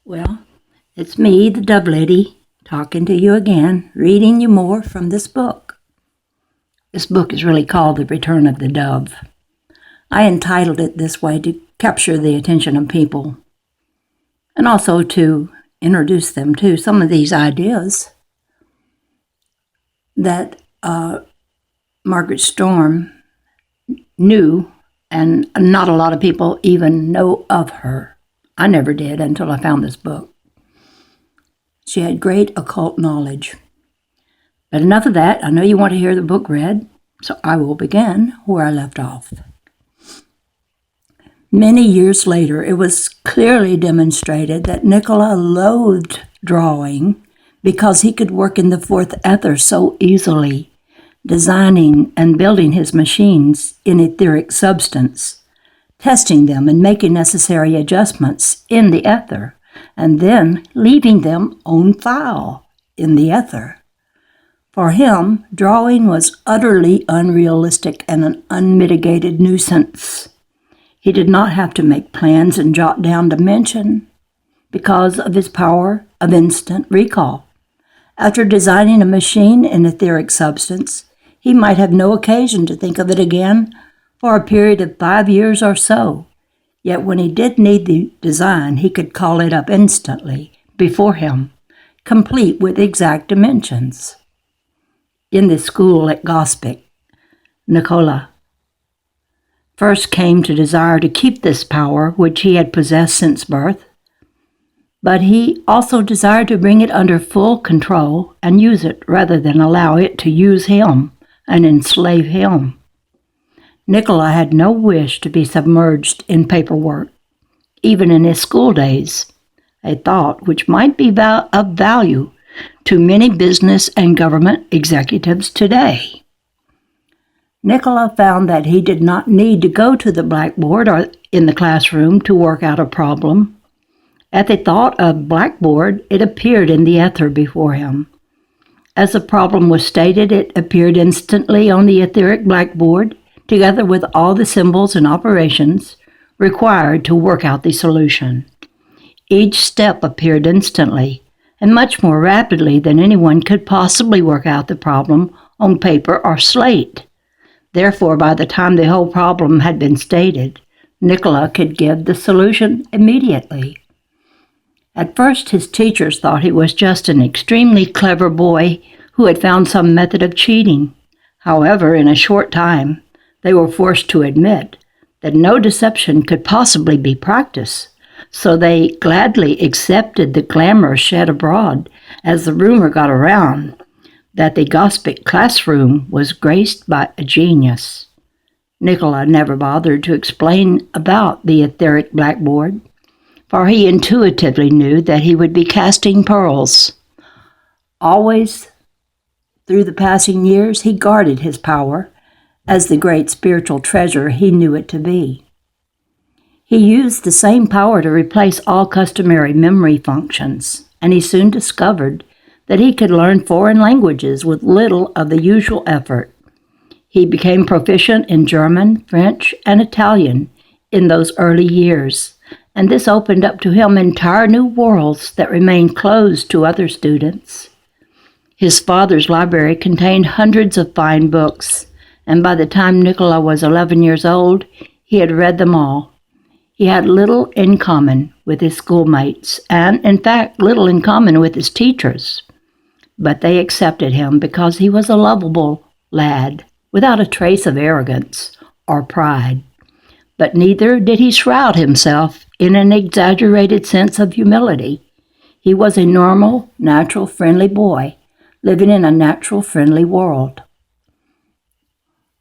Well, it's me, the Dove Lady, talking to you again, reading you more from this book. This book is really called The Return of the Dove. I entitled it this way to capture the attention of people and also to introduce them to some of these ideas that Margaret Storm knew, and not a lot of people even know of her. I never did until I found this book. She had great occult knowledge. But enough of that. I know you want to hear the book read, so I will begin where I left off. Many years later, it was clearly demonstrated that Nikola loathed drawing because he could work in the fourth ether so easily, designing and building his machines in etheric substance, testing them and making necessary adjustments in the ether, and then leaving them on file in the ether. For him, drawing was utterly unrealistic and an unmitigated nuisance. He did not have to make plans and jot down dimension because of his power of instant recall. After designing a machine in etheric substance, he might have no occasion to think of it again for a period of 5 years or so. Yet when he did need the design, he could call it up instantly before him, complete with exact dimensions. In the school at Gospic, Nikola first came to desire to keep this power which he had possessed since birth, but he also desired to bring it under full control and use it rather than allow it to use him and enslave him. Nikola had no wish to be submerged in paperwork, even in his school days, a thought which might be of value to many business and government executives today. Nikola found that he did not need to go to the blackboard or in the classroom to work out a problem. At the thought of blackboard, it appeared in the ether before him. As the problem was stated, it appeared instantly on the etheric blackboard, together with all the symbols and operations required to work out the solution. Each step appeared instantly, and much more rapidly than anyone could possibly work out the problem on paper or slate. Therefore, by the time the whole problem had been stated, Nikola could give the solution immediately. At first, his teachers thought he was just an extremely clever boy who had found some method of cheating. However, in a short time, they were forced to admit that no deception could possibly be practiced, so they gladly accepted the glamour shed abroad as the rumor got around that the Gospic classroom was graced by a genius. Nikola never bothered to explain about the etheric blackboard, for he intuitively knew that he would be casting pearls. Always, through the passing years, he guarded his power as the great spiritual treasure he knew it to be. He used the same power to replace all customary memory functions, and he soon discovered that he could learn foreign languages with little of the usual effort. He became proficient in German, French, and Italian in those early years, and this opened up to him entire new worlds that remained closed to other students. His father's library contained hundreds of fine books, and by the time Nikola was 11 years old, he had read them all. He had little in common with his schoolmates, and, in fact, little in common with his teachers. But they accepted him because he was a lovable lad, without a trace of arrogance or pride. But neither did he shroud himself in an exaggerated sense of humility. He was a normal, natural, friendly boy, living in a natural, friendly world.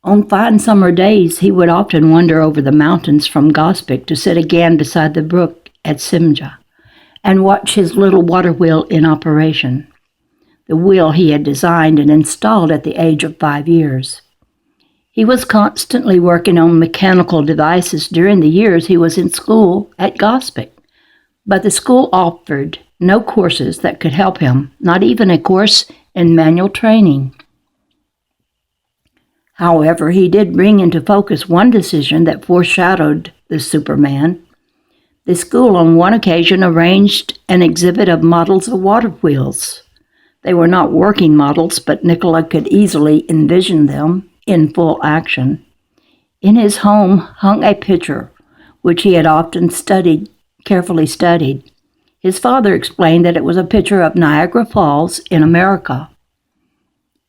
On fine summer days, he would often wander over the mountains from Gospic to sit again beside the brook at Simja and watch his little water wheel in operation, the wheel he had designed and installed at the age of 5 years. He was constantly working on mechanical devices during the years he was in school at Gospic, but the school offered no courses that could help him, not even a course in manual training. However, he did bring into focus one decision that foreshadowed the Superman. The school on one occasion arranged an exhibit of models of water wheels. They were not working models, but Nikola could easily envision them in full action. In his home hung a picture, which he had often carefully studied. His father explained that it was a picture of Niagara Falls in America.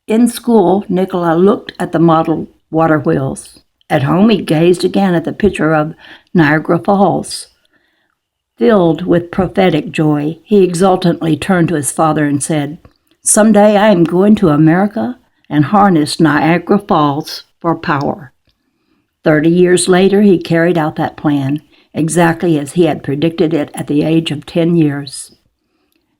In school, Nikola looked at the model water wheels. At home, he gazed again at the picture of Niagara Falls. Filled with prophetic joy, he exultantly turned to his father and said, "Someday I am going to America and harness Niagara Falls for power." 30 years later, he carried out that plan, exactly as he had predicted it at the age of 10 years.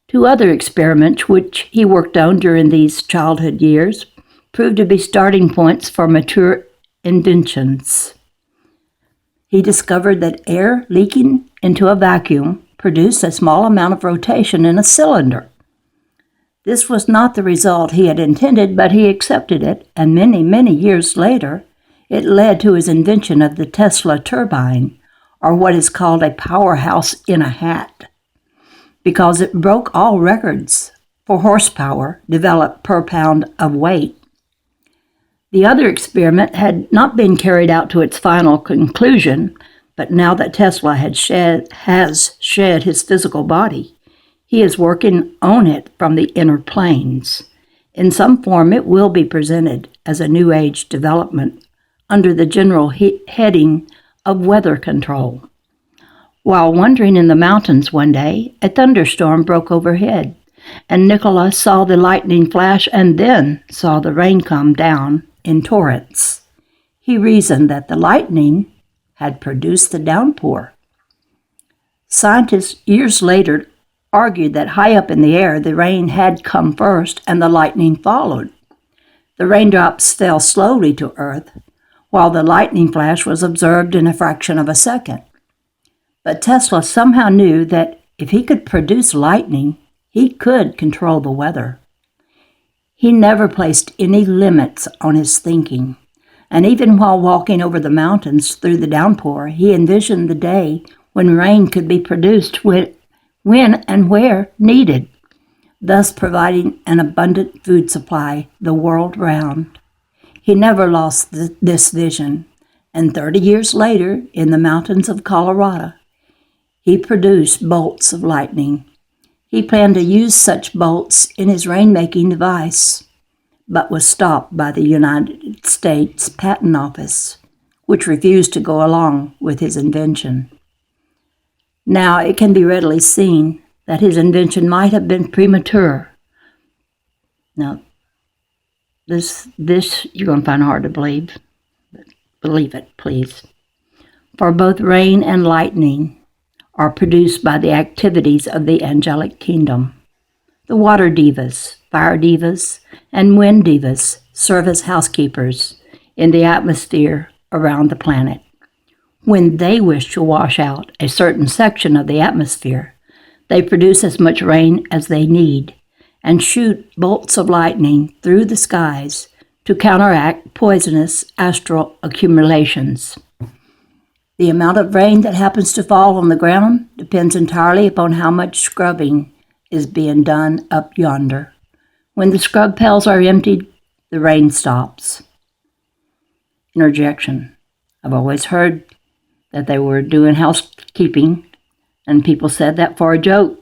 Two other experiments which he worked on during these childhood years proved to be starting points for mature inventions. He discovered that air leaking into a vacuum produced a small amount of rotation in a cylinder. This was not the result he had intended, but he accepted it, and many, many years later, it led to his invention of the Tesla turbine, or what is called a powerhouse in a hat, because it broke all records for horsepower developed per pound of weight. The other experiment had not been carried out to its final conclusion, but now that Tesla has shed his physical body, he is working on it from the inner planes. In some form, it will be presented as a New Age development under the general heading of weather control. While wandering in the mountains one day, a thunderstorm broke overhead, and Nikola saw the lightning flash and then saw the rain come down in torrents. He reasoned that the lightning had produced the downpour. Scientists years later argued that high up in the air, the rain had come first and the lightning followed. The raindrops fell slowly to earth, while the lightning flash was observed in a fraction of a second. But Tesla somehow knew that if he could produce lightning, he could control the weather. He never placed any limits on his thinking, and even while walking over the mountains through the downpour, he envisioned the day when rain could be produced when and where needed, thus providing an abundant food supply the world round. He never lost this vision, and 30 years later, in the mountains of Colorado, he produced bolts of lightning. He planned to use such bolts in his rainmaking device, but was stopped by the United States Patent Office, which refused to go along with his invention. Now, it can be readily seen that his invention might have been premature. Now, this you're going to find hard to believe, but believe it, please. For both rain and lightning are produced by the activities of the angelic kingdom. The water divas, fire divas, and wind divas serve as housekeepers in the atmosphere around the planet. When they wish to wash out a certain section of the atmosphere, they produce as much rain as they need and shoot bolts of lightning through the skies to counteract poisonous astral accumulations. The amount of rain that happens to fall on the ground depends entirely upon how much scrubbing is being done up yonder. When the scrub pails are emptied, the rain stops. Interjection. I've always heard that they were doing housekeeping, and people said that for a joke.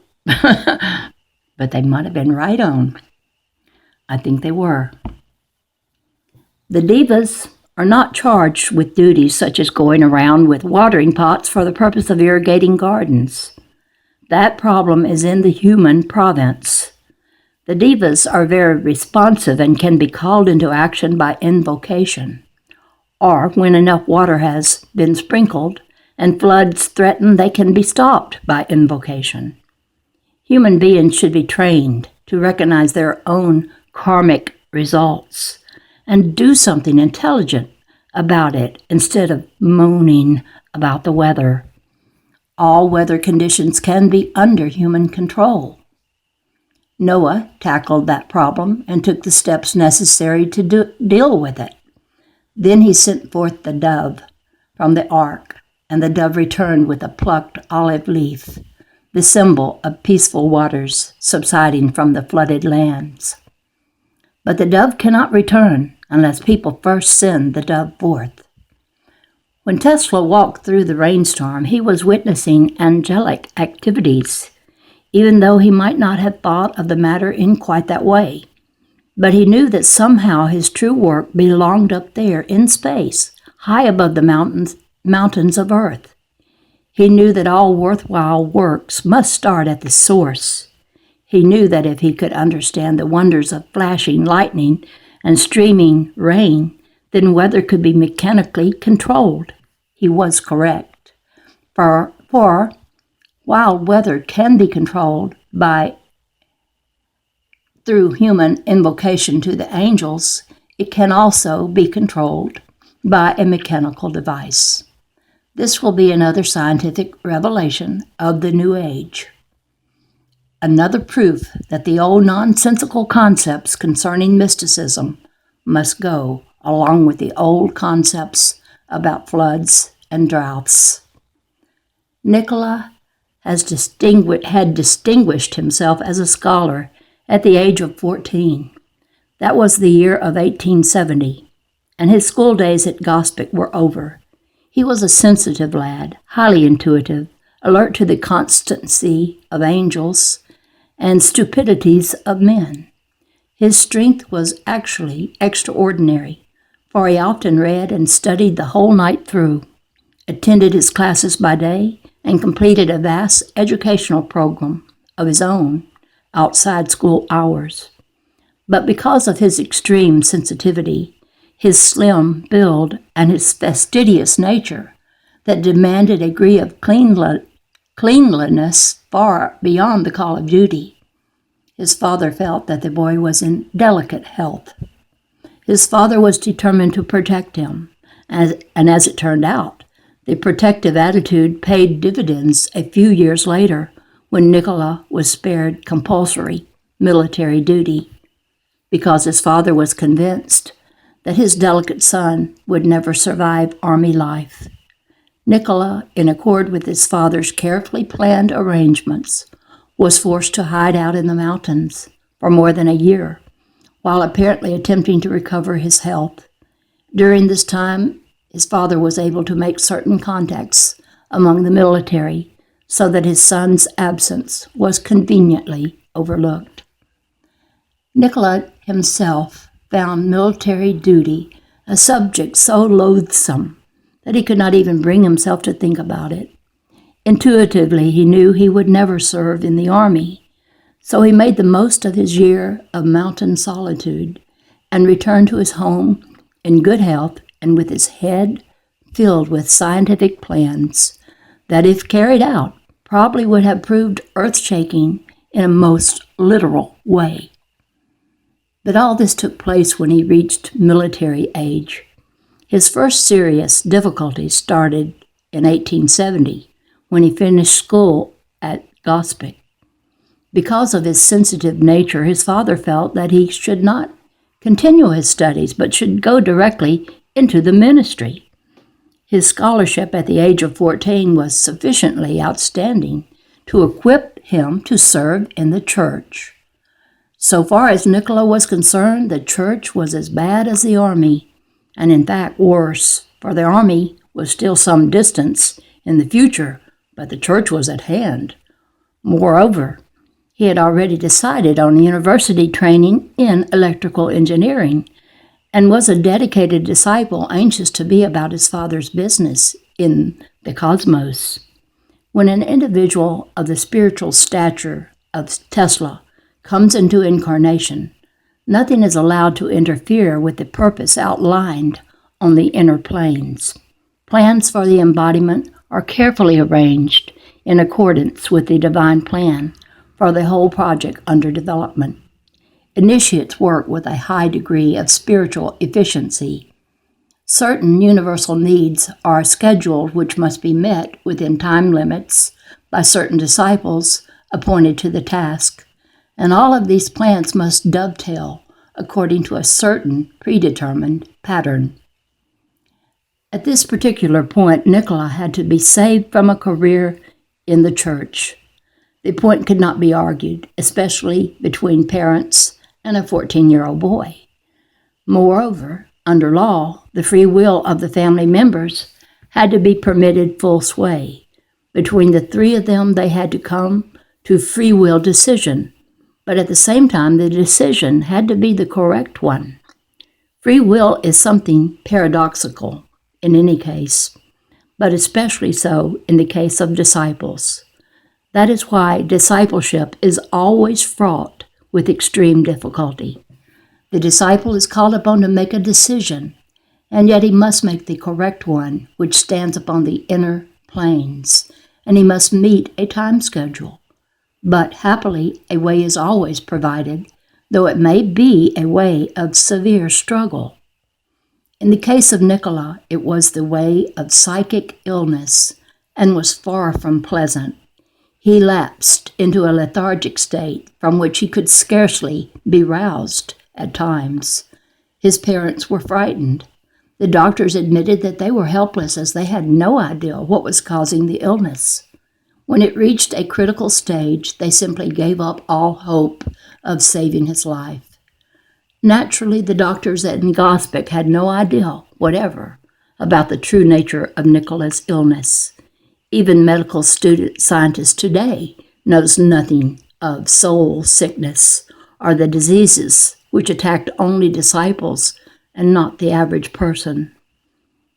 But they might have been right on. I think they were. The divas are not charged with duties such as going around with watering pots for the purpose of irrigating gardens. That problem is in the human province. The divas are very responsive and can be called into action by invocation, or when enough water has been sprinkled and floods threaten, they can be stopped by invocation. Human beings should be trained to recognize their own karmic results and do something intelligent about it instead of moaning about the weather. All weather conditions can be under human control. Noah tackled that problem and took the steps necessary to deal with it. Then he sent forth the dove from the ark and the dove returned with a plucked olive leaf, the symbol of peaceful waters subsiding from the flooded lands. But the dove cannot return unless people first send the dove forth. When Tesla walked through the rainstorm, he was witnessing angelic activities, even though he might not have thought of the matter in quite that way. But he knew that somehow his true work belonged up there in space, high above the mountains of Earth. He knew that all worthwhile works must start at the source. He knew that if he could understand the wonders of flashing lightning and streaming rain, then weather could be mechanically controlled. He was correct. For while weather can be controlled through human invocation to the angels, it can also be controlled by a mechanical device. This will be another scientific revelation of the New Age. Another proof that the old nonsensical concepts concerning mysticism must go along with the old concepts about floods and droughts. Nikola had distinguished himself as a scholar at the age of 14. That was the year of 1870, and his school days at Gospic were over. He was a sensitive lad, highly intuitive, alert to the constancy of angels and stupidities of men. His strength was actually extraordinary, for he often read and studied the whole night through, attended his classes by day, and completed a vast educational program of his own outside school hours. But because of his extreme sensitivity, his slim build, and his fastidious nature that demanded a degree of cleanliness far beyond the call of duty, his father felt that the boy was in delicate health. His father was determined to protect him, and as it turned out, the protective attitude paid dividends a few years later when Nikola was spared compulsory military duty, because his father was convinced that his delicate son would never survive army life. Nikola, in accord with his father's carefully planned arrangements, was forced to hide out in the mountains for more than a year, while apparently attempting to recover his health. During this time, his father was able to make certain contacts among the military so that his son's absence was conveniently overlooked. Nikola himself found military duty a subject so loathsome that he could not even bring himself to think about it. Intuitively, he knew he would never serve in the army, so he made the most of his year of mountain solitude and returned to his home in good health and with his head filled with scientific plans that, if carried out, probably would have proved earth-shaking in a most literal way. But all this took place when he reached military age. His first serious difficulties started in 1870, when he finished school at Gospic. Because of his sensitive nature, his father felt that he should not continue his studies, but should go directly into the ministry. His scholarship at the age of 14 was sufficiently outstanding to equip him to serve in the church. So far as Nikola was concerned, the church was as bad as the army, and in fact worse, for the army was still some distance in the future, but the church was at hand. Moreover, he had already decided on university training in electrical engineering and was a dedicated disciple anxious to be about his father's business in the cosmos. When an individual of the spiritual stature of Tesla comes into incarnation, nothing is allowed to interfere with the purpose outlined on the inner planes. Plans for the embodiment are carefully arranged in accordance with the divine plan for the whole project under development. Initiates work with a high degree of spiritual efficiency. Certain universal needs are scheduled which must be met within time limits by certain disciples appointed to the task, and all of these plans must dovetail according to a certain predetermined pattern. At this particular point, Nicola had to be saved from a career in the church. The point could not be argued, especially between parents and a 14-year-old boy. Moreover, under law, the free will of the family members had to be permitted full sway. Between the three of them, they had to come to free will decision, but at the same time, the decision had to be the correct one. Free will is something paradoxical in any case, but especially so in the case of disciples. That is why discipleship is always fraught with extreme difficulty. The disciple is called upon to make a decision, and yet he must make the correct one, which stands upon the inner planes, and he must meet a time schedule. But happily, a way is always provided, though it may be a way of severe struggle. In the case of Nicola, it was the way of psychic illness and was far from pleasant. He lapsed into a lethargic state from which he could scarcely be roused at times. His parents were frightened. The doctors admitted that they were helpless as they had no idea what was causing the illness. When it reached a critical stage, they simply gave up all hope of saving his life. Naturally, the doctors at Gospic had no idea whatever about the true nature of Nicola's illness. Even medical scientists today knows nothing of soul sickness or the diseases which attacked only disciples and not the average person.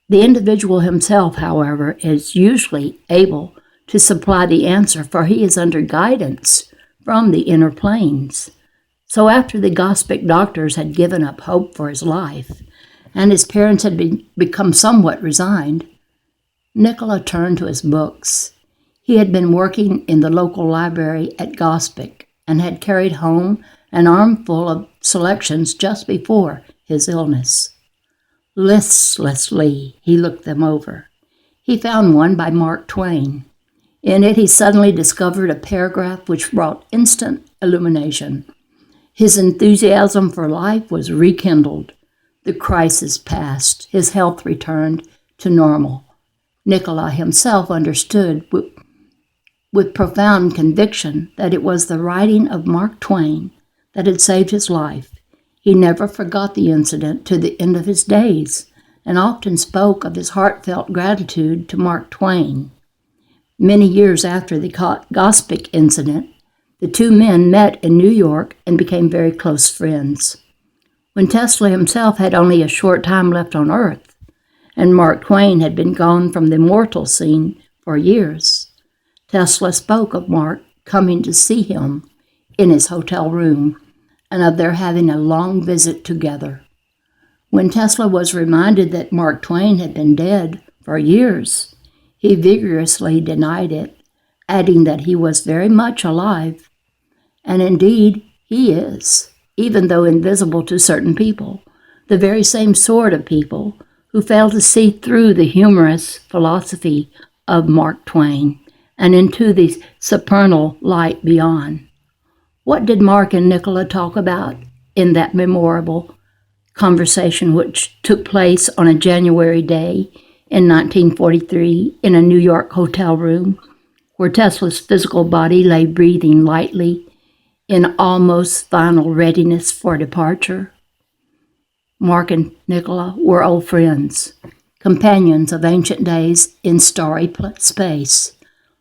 The individual himself, however, is usually able to supply the answer, for he is under guidance from the inner planes. So after the Gospic doctors had given up hope for his life, and his parents had become somewhat resigned, Nicola turned to his books. He had been working in the local library at Gospic and had carried home an armful of selections just before his illness. Listlessly, he looked them over. He found one by Mark Twain. In it, he suddenly discovered a paragraph which brought instant illumination. His enthusiasm for life was rekindled. The crisis passed. His health returned to normal. Nicola himself understood with profound conviction that it was the writing of Mark Twain that had saved his life. He never forgot the incident to the end of his days and often spoke of his heartfelt gratitude to Mark Twain. Many years after the Gospic incident, the two men met in New York and became very close friends. When Tesla himself had only a short time left on Earth, and Mark Twain had been gone from the mortal scene for years, Tesla spoke of Mark coming to see him in his hotel room and of their having a long visit together. When Tesla was reminded that Mark Twain had been dead for years, he vigorously denied it, adding that he was very much alive. And indeed, he is, even though invisible to certain people, the very same sort of people who fail to see through the humorous philosophy of Mark Twain and into the supernal light beyond. What did Mark and Nicola talk about in that memorable conversation which took place on a January day in 1943 in a New York hotel room where Tesla's physical body lay breathing lightly in almost final readiness for departure? Mark and Nicola were old friends, companions of ancient days in starry space.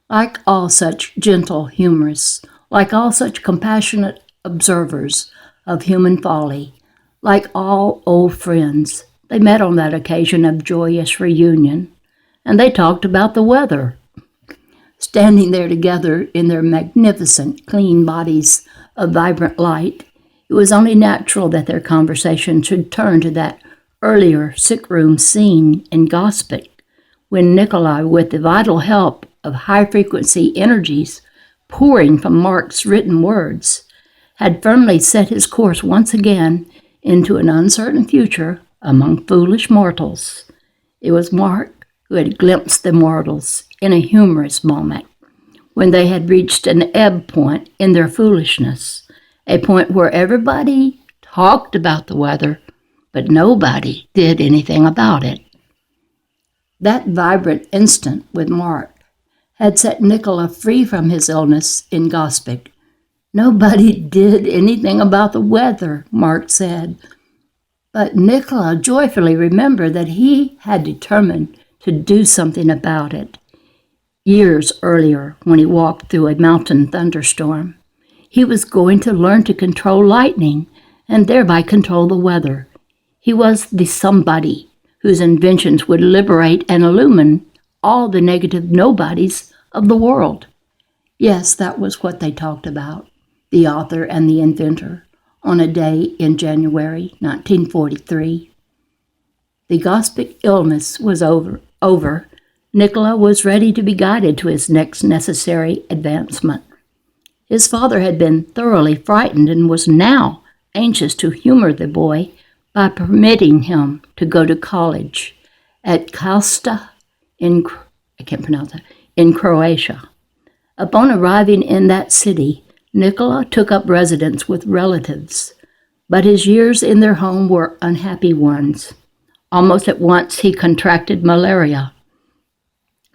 Like all such gentle humorists, like all such compassionate observers of human folly, like all old friends, they met on that occasion of joyous reunion, and they talked about the weather. Standing there together in their magnificent, clean bodies of vibrant light, it was only natural that their conversation should turn to that earlier sickroom scene in Gospic, when Nicola, with the vital help of high-frequency energies pouring from Mark's written words, had firmly set his course once again into an uncertain future among foolish mortals. It was Mark who had glimpsed the mortals in a humorous moment, when they had reached an ebb point in their foolishness, a point where everybody talked about the weather, but nobody did anything about it. That vibrant instant with Mark had set Nicola free from his illness in Gospic. Nobody did anything about the weather, Mark said. But Nicola joyfully remembered that he had determined to do something about it. Years earlier, when he walked through a mountain thunderstorm, he was going to learn to control lightning and thereby control the weather. He was the somebody whose inventions would liberate and illumine all the negative nobodies of the world. Yes, that was what they talked about, the author and the inventor, on a day in January 1943. The Gospic illness was over. Nicola was ready to be guided to his next necessary advancement. His father had been thoroughly frightened and was now anxious to humor the boy by permitting him to go to college at Kalsta in Croatia. Upon arriving in that city, Nicola took up residence with relatives, but his years in their home were unhappy ones. Almost at once he contracted malaria,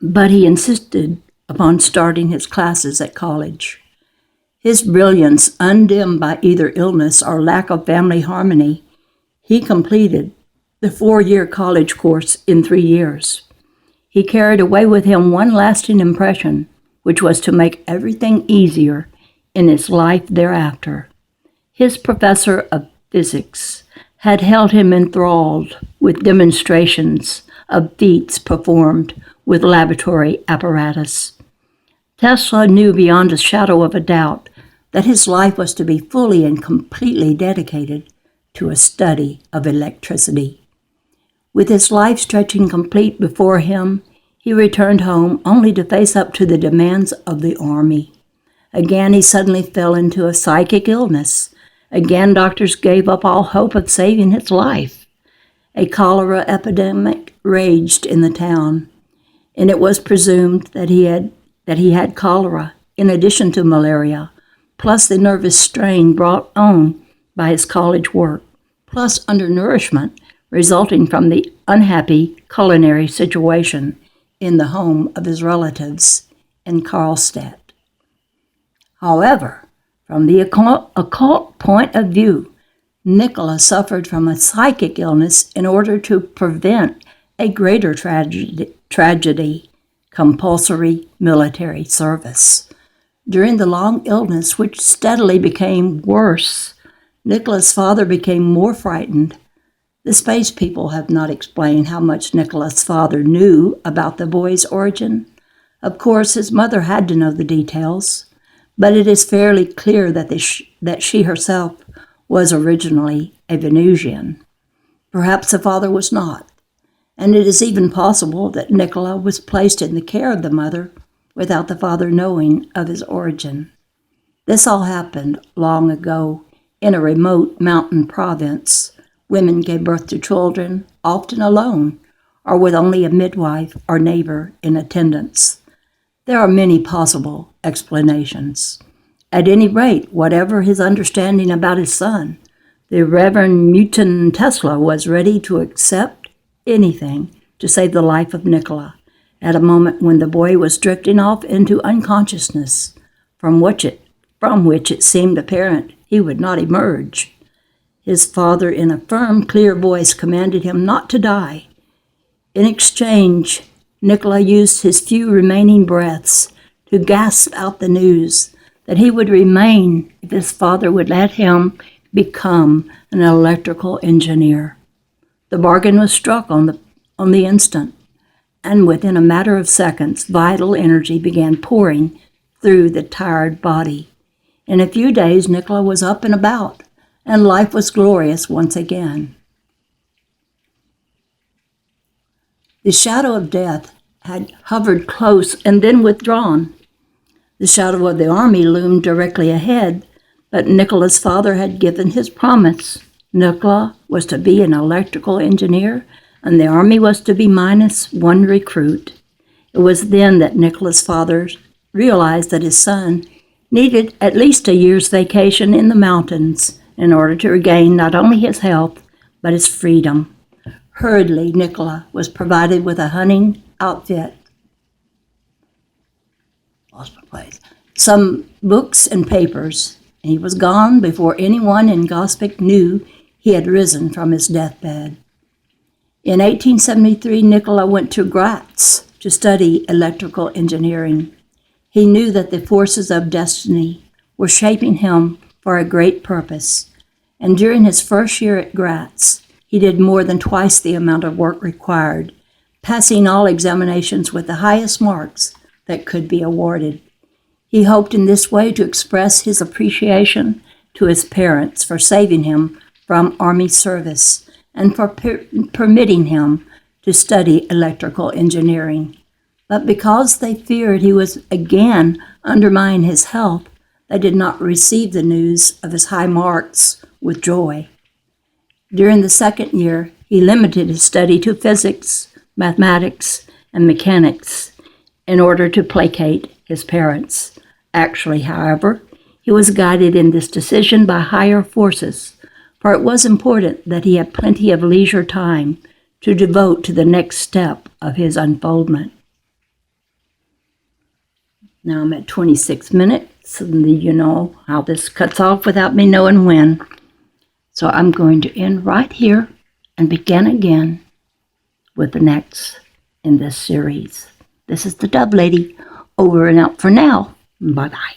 but he insisted upon starting his classes at college. His brilliance, undimmed by either illness or lack of family harmony, he completed the 4-year college course in 3 years. He carried away with him one lasting impression, which was to make everything easier in his life thereafter. His professor of physics had held him enthralled with demonstrations of feats performed with laboratory apparatus. Tesla knew beyond a shadow of a doubt that his life was to be fully and completely dedicated to a study of electricity. With his life stretching complete before him, he returned home only to face up to the demands of the Army. Again, he suddenly fell into a psychic illness. Again, doctors gave up all hope of saving his life. A cholera epidemic raged in the town, and it was presumed that he had cholera in addition to malaria, plus the nervous strain brought on by his college work, plus undernourishment resulting from the unhappy culinary situation in the home of his relatives in Karlstadt. However, from the occult point of view, Nicola suffered from a psychic illness in order to prevent a greater tragedy, compulsory military service. During the long illness, which steadily became worse, Nicola's father became more frightened. The space people have not explained how much Nicola's father knew about the boy's origin. Of course, his mother had to know the details, but it is fairly clear that she herself was originally a Venusian. Perhaps the father was not, and it is even possible that Nicola was placed in the care of the mother without the father knowing of his origin. This all happened long ago in a remote mountain province. Women gave birth to children, often alone, or with only a midwife or neighbor in attendance. There are many possible explanations. At any rate, whatever his understanding about his son, the Reverend Newton Tesla was ready to accept anything to save the life of Nicola at a moment when the boy was drifting off into unconsciousness, from which it seemed apparent he would not emerge. His father, in a firm, clear voice, commanded him not to die. In exchange, Nicola used his few remaining breaths to gasp out the news that he would remain if his father would let him become an electrical engineer. The bargain was struck on the instant, and within a matter of seconds, vital energy began pouring through the tired body. In a few days, Nicola was up and about, and life was glorious once again. The shadow of death had hovered close and then withdrawn. The shadow of the army loomed directly ahead, but Nicola's father had given his promise. Nicola was to be an electrical engineer, and the army was to be minus one recruit. It was then that Nicola's father realized that his son needed at least a year's vacation in the mountains in order to regain not only his health, but his freedom. Hurriedly, Nicola was provided with a hunting outfit, lost my place, some books and papers, and he was gone before anyone in Gospic knew he had risen from his deathbed. In 1873, Nicola went to Graz to study electrical engineering. He knew that the forces of destiny were shaping him for a great purpose, and during his first year at Graz, he did more than twice the amount of work required, passing all examinations with the highest marks that could be awarded. He hoped in this way to express his appreciation to his parents for saving him from Army service and for permitting him to study electrical engineering. But because they feared he was again undermining his health, they did not receive the news of his high marks with joy. During the second year, he limited his study to physics, mathematics, and mechanics in order to placate his parents. Actually, however, he was guided in this decision by higher forces, for it was important that he have plenty of leisure time to devote to the next step of his unfoldment. Now I'm at 26 minutes, and you know how this cuts off without me knowing when. So I'm going to end right here and begin again with the next in this series. This is the Dove Lady, over and out for now. Bye-bye.